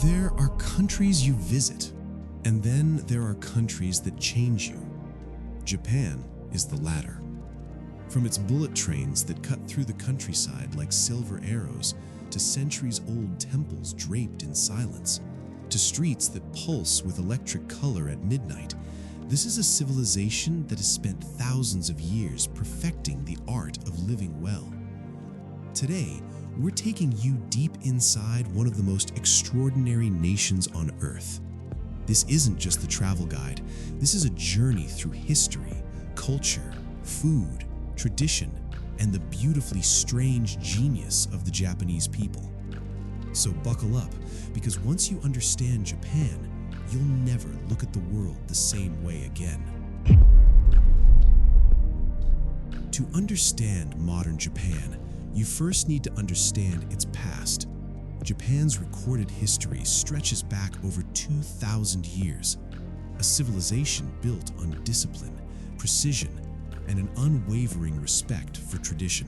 There are countries you visit, and then there are countries that change you. Japan is the latter. From its bullet trains that cut through the countryside like silver arrows, to centuries-old temples draped in silence, to streets that pulse with electric color at midnight, this is a civilization that has spent thousands of years perfecting the art of living well. Today, we're taking you deep inside one of the most extraordinary nations on Earth. This isn't just a travel guide. This is a journey through history, culture, food, tradition, and the beautifully strange genius of the Japanese people. So buckle up, because once you understand Japan, you'll never look at the world the same way again. To understand modern Japan, you first need to understand its past. Japan's recorded history stretches back over 2,000 years, a civilization built on discipline, precision, and an unwavering respect for tradition.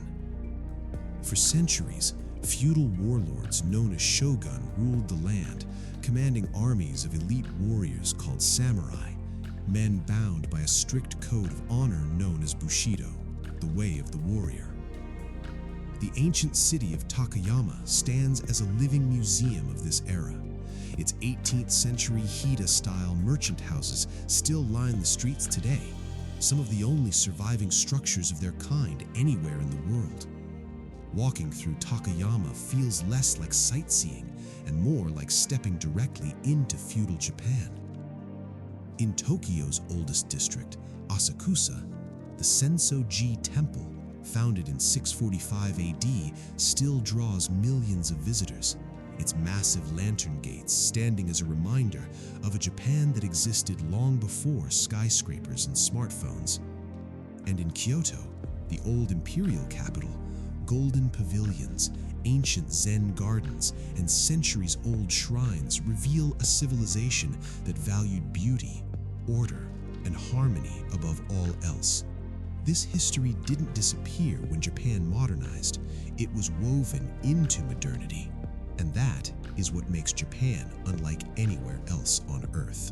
For centuries, feudal warlords known as shogun ruled the land, commanding armies of elite warriors called samurai, men bound by a strict code of honor known as Bushido, the way of the warrior. The ancient city of Takayama stands as a living museum of this era. Its 18th century Hida-style merchant houses still line the streets today, some of the only surviving structures of their kind anywhere in the world. Walking through Takayama feels less like sightseeing and more like stepping directly into feudal Japan. In Tokyo's oldest district, Asakusa, the Sensoji Temple, founded in 645 AD, still draws millions of visitors, its massive lantern gates standing as a reminder of a Japan that existed long before skyscrapers and smartphones. And in Kyoto, the old imperial capital, golden pavilions, ancient Zen gardens, and centuries-old shrines reveal a civilization that valued beauty, order, and harmony above all else. This history didn't disappear when Japan modernized. It was woven into modernity. And that is what makes Japan unlike anywhere else on Earth.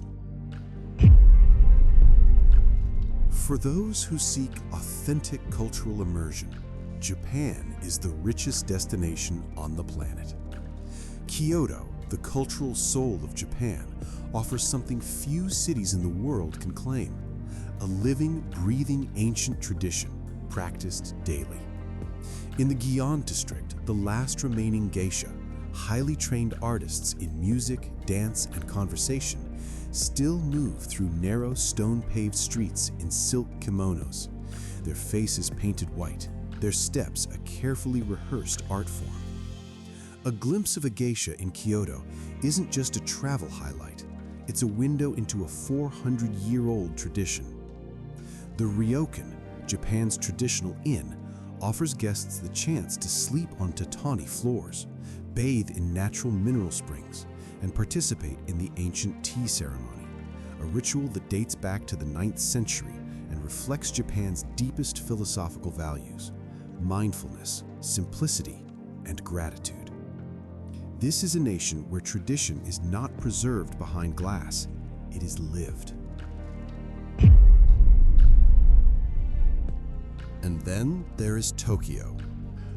For those who seek authentic cultural immersion, Japan is the richest destination on the planet. Kyoto, the cultural soul of Japan, offers something few cities in the world can claim: a living, breathing ancient tradition practiced daily. In the Gion district, the last remaining geisha, highly trained artists in music, dance, and conversation, still move through narrow stone-paved streets in silk kimonos, their faces painted white, their steps a carefully rehearsed art form. A glimpse of a geisha in Kyoto isn't just a travel highlight, it's a window into a 400-year-old tradition. The ryokan, Japan's traditional inn, offers guests the chance to sleep on tatami floors, bathe in natural mineral springs, and participate in the ancient tea ceremony, a ritual that dates back to the 9th century and reflects Japan's deepest philosophical values: mindfulness, simplicity, and gratitude. This is a nation where tradition is not preserved behind glass, it is lived. And then there is Tokyo,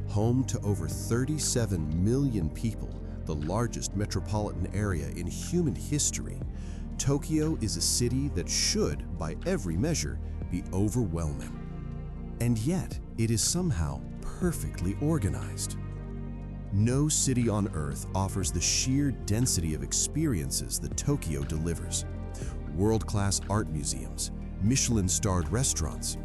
home to over 37 million people, the largest metropolitan area in human history. Tokyo is a city that should, by every measure, be overwhelming. And yet, it is somehow perfectly organized. No city on Earth offers the sheer density of experiences that Tokyo delivers. World-class art museums, Michelin-starred restaurants,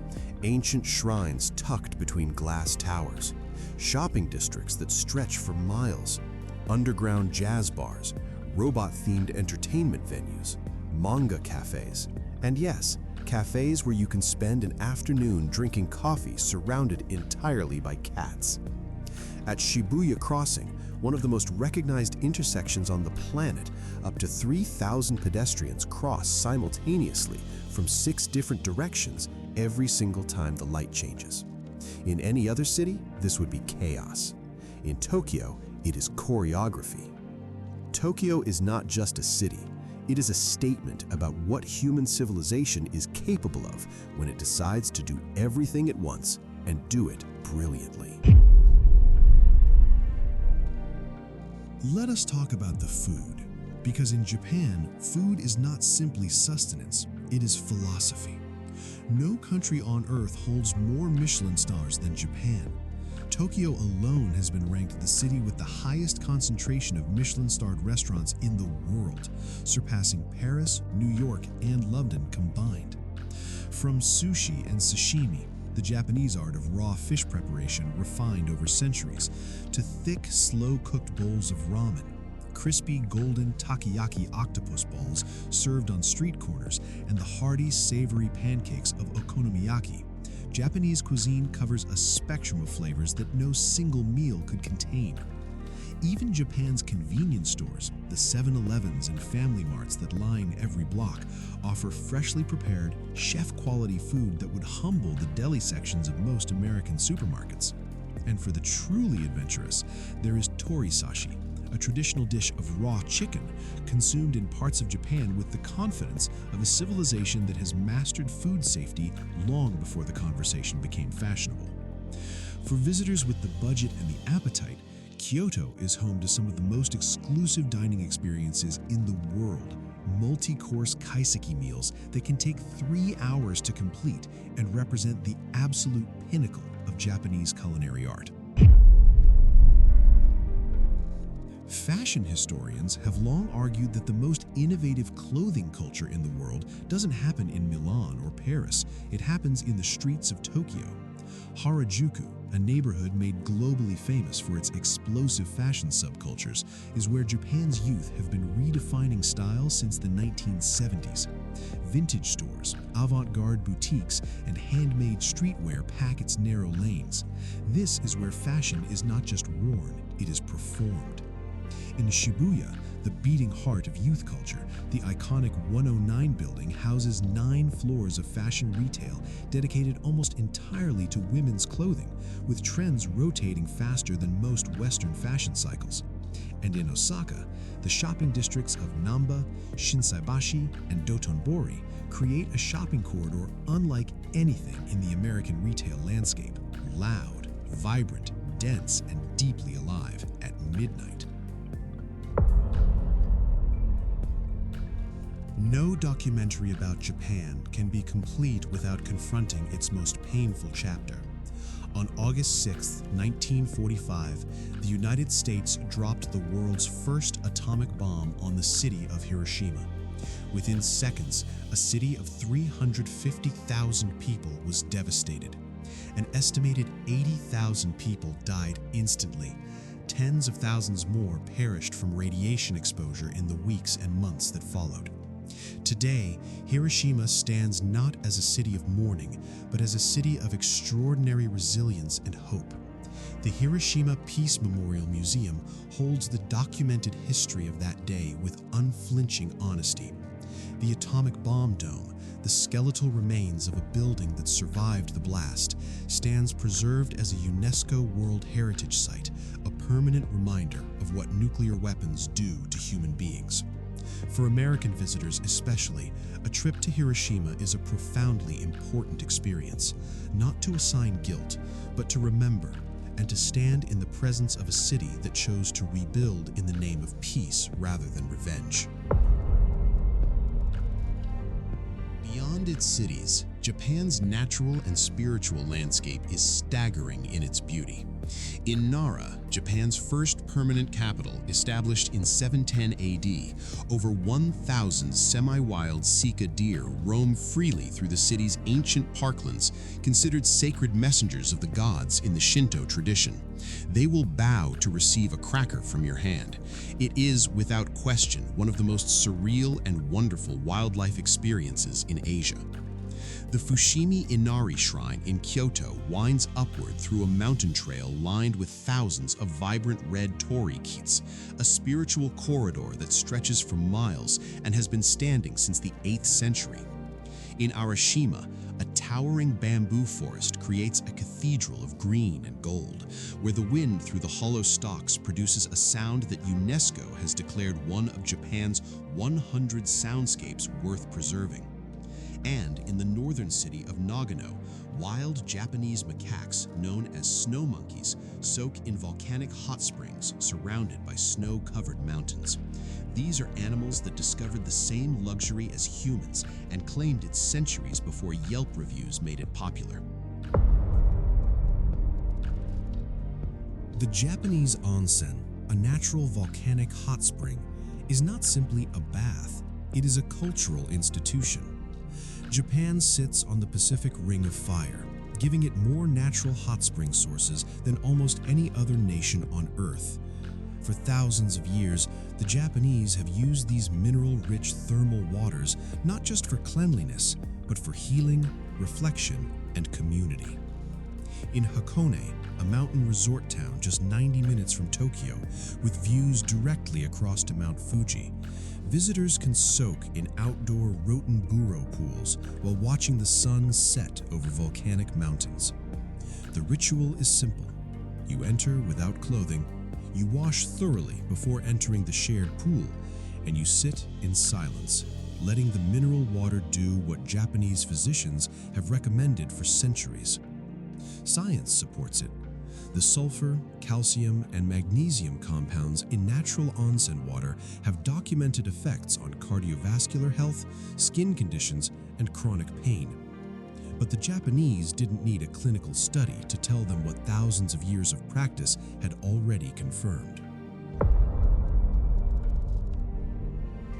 ancient shrines tucked between glass towers, shopping districts that stretch for miles, underground jazz bars, robot-themed entertainment venues, manga cafes, and yes, cafes where you can spend an afternoon drinking coffee surrounded entirely by cats. At Shibuya Crossing, one of the most recognized intersections on the planet, up to 3,000 pedestrians cross simultaneously from 6 different directions every single time the light changes. In any other city, this would be chaos. In Tokyo, it is choreography. Tokyo is not just a city. It is a statement about what human civilization is capable of when it decides to do everything at once and do it brilliantly. Let us talk about the food, because in Japan, food is not simply sustenance, it is philosophy. No country on earth holds more Michelin stars than Japan. Tokyo alone has been ranked the city with the highest concentration of Michelin-starred restaurants in the world, surpassing Paris, New York, and London combined. From sushi and sashimi, the Japanese art of raw fish preparation refined over centuries, to thick, slow-cooked bowls of ramen, crispy golden takoyaki octopus balls served on street corners, and the hearty, savory pancakes of okonomiyaki, Japanese cuisine covers a spectrum of flavors that no single meal could contain. Even Japan's convenience stores, the 7-Elevens and Family Marts that line every block, offer freshly prepared, chef-quality food that would humble the deli sections of most American supermarkets. And for the truly adventurous, there is torisashi, a traditional dish of raw chicken consumed in parts of Japan with the confidence of a civilization that has mastered food safety long before the conversation became fashionable. For visitors with the budget and the appetite, Kyoto is home to some of the most exclusive dining experiences in the world. Multi-course kaiseki meals that can take 3 hours to complete and represent the absolute pinnacle of Japanese culinary art. Fashion historians have long argued that the most innovative clothing culture in the world doesn't happen in Milan or Paris, it happens in the streets of Tokyo. Harajuku, a neighborhood made globally famous for its explosive fashion subcultures, is where Japan's youth have been redefining style since the 1970s. Vintage stores, avant-garde boutiques, and handmade streetwear pack its narrow lanes. This is where fashion is not just worn, it is performed. In Shibuya, the beating heart of youth culture, the iconic 109 building houses 9 floors of fashion retail dedicated almost entirely to women's clothing, with trends rotating faster than most Western fashion cycles. And in Osaka, the shopping districts of Namba, Shinsaibashi, and Dotonbori create a shopping corridor unlike anything in the American retail landscape, loud, vibrant, dense, and deeply alive at midnight. No documentary about Japan can be complete without confronting its most painful chapter. On August 6, 1945, the United States dropped the world's first atomic bomb on the city of Hiroshima. Within seconds, a city of 350,000 people was devastated. An estimated 80,000 people died instantly. Tens of thousands more perished from radiation exposure in the weeks and months that followed. Today, Hiroshima stands not as a city of mourning, but as a city of extraordinary resilience and hope. The Hiroshima Peace Memorial Museum holds the documented history of that day with unflinching honesty. The atomic bomb dome, the skeletal remains of a building that survived the blast, stands preserved as a UNESCO World Heritage Site, a permanent reminder of what nuclear weapons do to human beings. For American visitors especially, a trip to Hiroshima is a profoundly important experience, not to assign guilt, but to remember and to stand in the presence of a city that chose to rebuild in the name of peace rather than revenge. Beyond its cities, Japan's natural and spiritual landscape is staggering in its beauty. In Nara, Japan's first permanent capital, established in 710 AD, over 1,000 semi-wild Sika deer roam freely through the city's ancient parklands, considered sacred messengers of the gods in the Shinto tradition. They will bow to receive a cracker from your hand. It is, without question, one of the most surreal and wonderful wildlife experiences in Asia. The Fushimi Inari Shrine in Kyoto winds upward through a mountain trail lined with thousands of vibrant red torikeets, a spiritual corridor that stretches for miles and has been standing since the 8th century. In Arashima, a towering bamboo forest creates a cathedral of green and gold, where the wind through the hollow stalks produces a sound that UNESCO has declared one of Japan's 100 soundscapes worth preserving. And in the northern city of Nagano, wild Japanese macaques known as snow monkeys soak in volcanic hot springs surrounded by snow-covered mountains. These are animals that discovered the same luxury as humans and claimed it centuries before Yelp reviews made it popular. The Japanese onsen, a natural volcanic hot spring, is not simply a bath, it is a cultural institution. Japan sits on the Pacific Ring of Fire, giving it more natural hot spring sources than almost any other nation on Earth. For thousands of years, the Japanese have used these mineral-rich thermal waters not just for cleanliness, but for healing, reflection, and community. In Hakone, a mountain resort town just 90 minutes from Tokyo, with views directly across to Mount Fuji, visitors can soak in outdoor Rotenburo pools while watching the sun set over volcanic mountains. The ritual is simple. You enter without clothing, you wash thoroughly before entering the shared pool, and you sit in silence, letting the mineral water do what Japanese physicians have recommended for centuries. Science supports it. The sulfur, calcium, and magnesium compounds in natural onsen water have documented effects on cardiovascular health, skin conditions, and chronic pain. But the Japanese didn't need a clinical study to tell them what thousands of years of practice had already confirmed.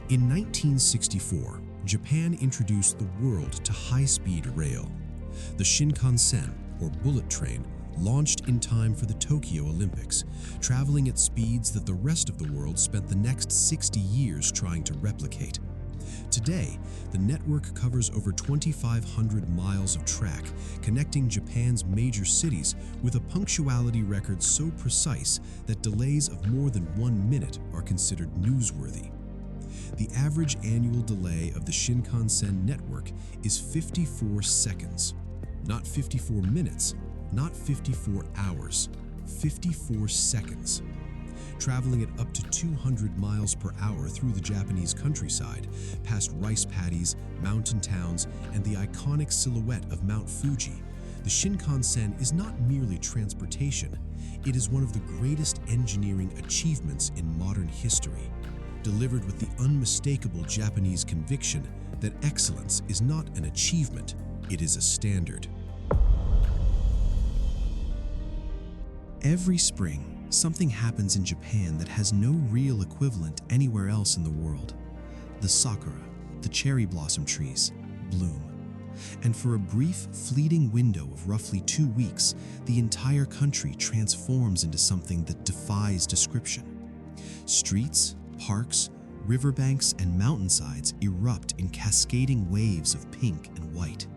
In 1964, Japan introduced the world to high-speed rail. The Shinkansen, or bullet train, launched in time for the Tokyo Olympics, traveling at speeds that the rest of the world spent the next 60 years trying to replicate. Today, the network covers over 2,500 miles of track, connecting Japan's major cities with a punctuality record so precise that delays of more than 1 minute are considered newsworthy. The average annual delay of the Shinkansen network is 54 seconds. Not 54 minutes, not 54 hours, 54 seconds. Traveling at up to 200 miles per hour through the Japanese countryside, past rice paddies, mountain towns, and the iconic silhouette of Mount Fuji, the Shinkansen is not merely transportation, it is one of the greatest engineering achievements in modern history, delivered with the unmistakable Japanese conviction that excellence is not an achievement, it is a standard. Every spring, something happens in Japan that has no real equivalent anywhere else in the world. The sakura, the cherry blossom trees, bloom. And for a brief, fleeting window of roughly 2 weeks, the entire country transforms into something that defies description. Streets, parks, riverbanks, and mountainsides erupt in cascading waves of pink and white.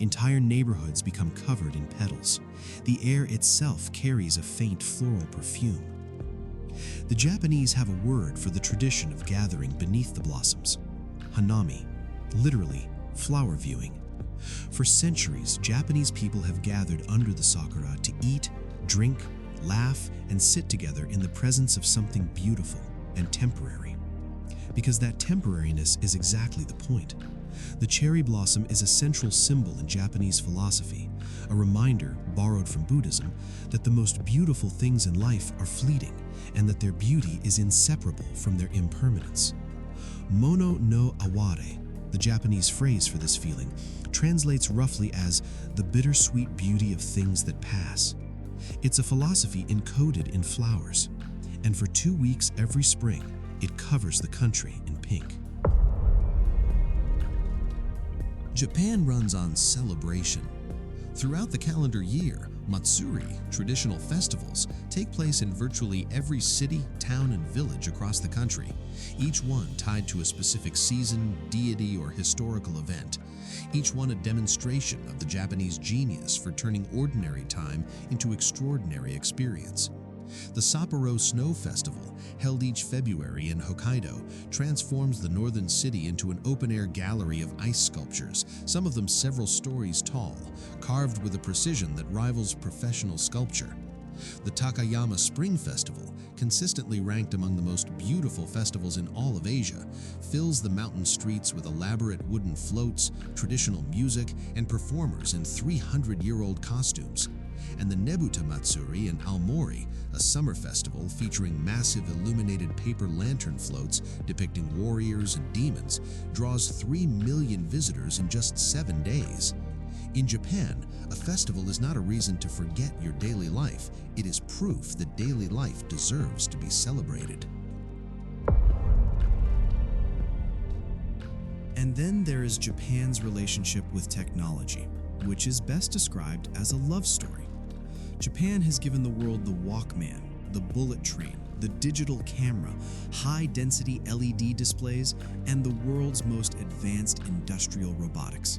Entire neighborhoods become covered in petals. The air itself carries a faint floral perfume. The Japanese have a word for the tradition of gathering beneath the blossoms: HANAMI, literally flower viewing. For centuries, Japanese people have gathered under the sakura to eat, drink, laugh, and sit together in the presence of something beautiful and temporary. Because that temporariness is exactly the point. The cherry blossom is a central symbol in Japanese philosophy, a reminder, borrowed from Buddhism, that the most beautiful things in life are fleeting and that their beauty is inseparable from their impermanence. Mono no aware, the Japanese phrase for this feeling, translates roughly as the bittersweet beauty of things that pass. It's a philosophy encoded in flowers, and for 2 weeks every spring, it covers the country in pink. Japan runs on celebration. Throughout the calendar year, Matsuri, traditional festivals, take place in virtually every city, town, and village across the country, each one tied to a specific season, deity, or historical event, each one a demonstration of the Japanese genius for turning ordinary time into extraordinary experience. The Sapporo Snow Festival, held each February in Hokkaido, transforms the northern city into an open-air gallery of ice sculptures, some of them several stories tall, carved with a precision that rivals professional sculpture. The Takayama Spring Festival, consistently ranked among the most beautiful festivals in all of Asia, fills the mountain streets with elaborate wooden floats, traditional music, and performers in 300-year-old costumes. And the Nebuta Matsuri in Aomori, a summer festival featuring massive illuminated paper lantern floats depicting warriors and demons, draws 3 million visitors in just 7 days. In Japan, a festival is not a reason to forget your daily life. It is proof that daily life deserves to be celebrated. And then there is Japan's relationship with technology, which is best described as a love story. Japan has given the world the Walkman, the bullet train, the digital camera, high-density LED displays, and the world's most advanced industrial robotics.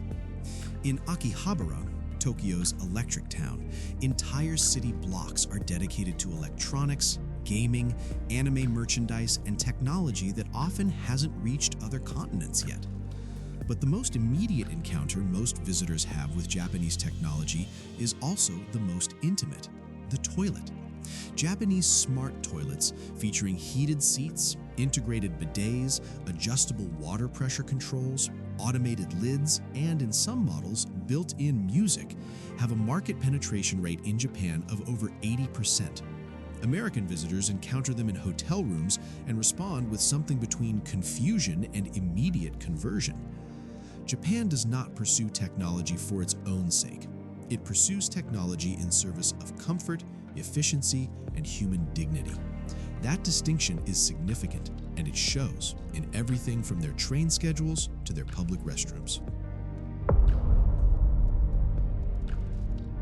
In Akihabara, Tokyo's electric town, entire city blocks are dedicated to electronics, gaming, anime merchandise, and technology that often hasn't reached other continents yet. But the most immediate encounter most visitors have with Japanese technology is also the most intimate: the toilet. Japanese smart toilets featuring heated seats, integrated bidets, adjustable water pressure controls, automated lids, and in some models, built-in music, have a market penetration rate in Japan of over 80%. American visitors encounter them in hotel rooms and respond with something between confusion and immediate conversion. Japan does not pursue technology for its own sake. It pursues technology in service of comfort, efficiency, and human dignity. That distinction is significant, and it shows in everything from their train schedules to their public restrooms.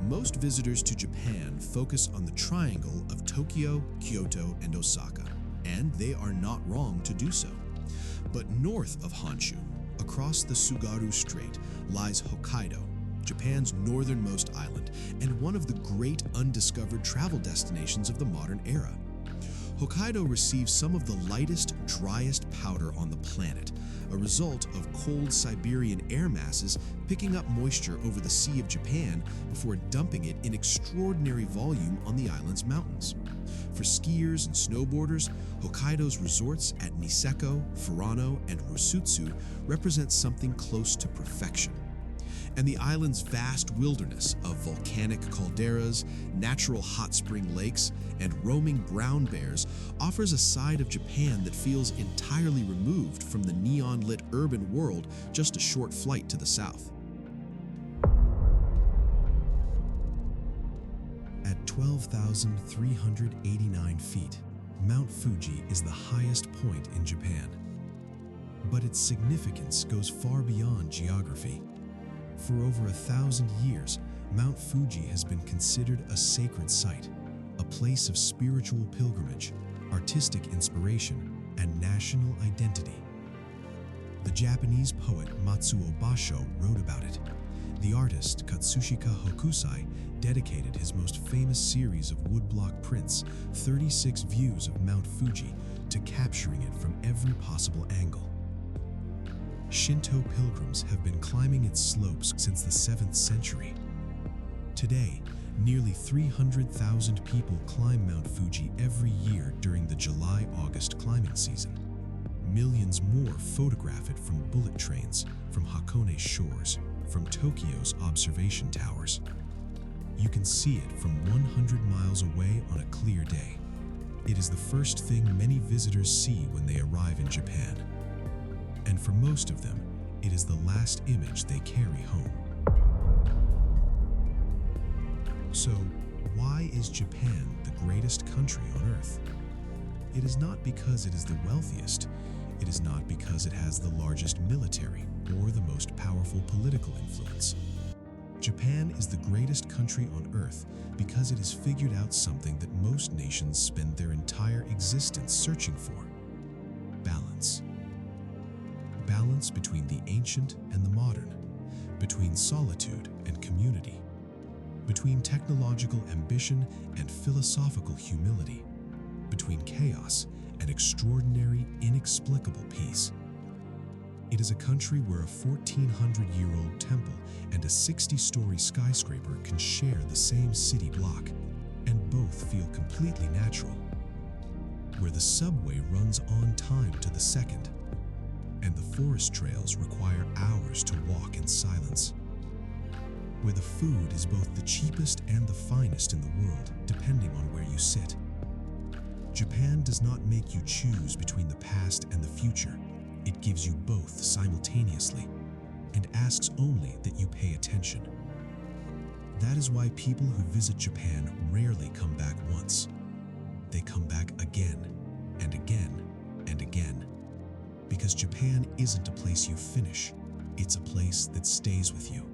Most visitors to Japan focus on the triangle of Tokyo, Kyoto, and Osaka, and they are not wrong to do so. But north of Honshu, across the Tsugaru Strait, lies Hokkaido, Japan's northernmost island and one of the great undiscovered travel destinations of the modern era. Hokkaido receives some of the lightest, driest powder on the planet, a result of cold Siberian air masses picking up moisture over the Sea of Japan before dumping it in extraordinary volume on the island's mountains. For skiers and snowboarders, Hokkaido's resorts at Niseko, Furano, and Rusutsu represent something close to perfection. And the island's vast wilderness of volcanic calderas, natural hot spring lakes, and roaming brown bears offers a side of Japan that feels entirely removed from the neon-lit urban world just a short flight to the south. At 12,389 feet, Mount Fuji is the highest point in Japan. But its significance goes far beyond geography. For over 1,000 years, Mount Fuji has been considered a sacred site, a place of spiritual pilgrimage, artistic inspiration, and national identity. The Japanese poet Matsuo Basho wrote about it. The artist Katsushika Hokusai dedicated his most famous series of woodblock prints, 36 views of Mount Fuji, to capturing it from every possible angle. Shinto pilgrims have been climbing its slopes since the 7th century. Today, nearly 300,000 people climb Mount Fuji every year during the July-August climbing season. Millions more photograph it from bullet trains, from Hakone's shores, from Tokyo's observation towers. You can see it from 100 miles away on a clear day. It is the first thing many visitors see when they arrive in Japan. And for most of them, it is the last image they carry home. So, why is Japan the greatest country on Earth? It is not because it is the wealthiest. It is not because it has the largest military or the most powerful political influence. Japan is the greatest country on Earth because it has figured out something that most nations spend their entire existence searching for: balance. Balance between the ancient and the modern, between solitude and community, between technological ambition and philosophical humility, between chaos and extraordinary, inexplicable peace. It is a country where a 1,400-year-old temple and a 60-story skyscraper can share the same city block, and both feel completely natural. Where the subway runs on time to the second, and the forest trails require hours to walk in silence. Where the food is both the cheapest and the finest in the world, depending on where you sit. Japan does not make you choose between the past and the future. It gives you both simultaneously, and asks only that you pay attention. That is why people who visit Japan rarely come back once. They come back again, and again, and again. Because Japan isn't a place you finish, it's a place that stays with you.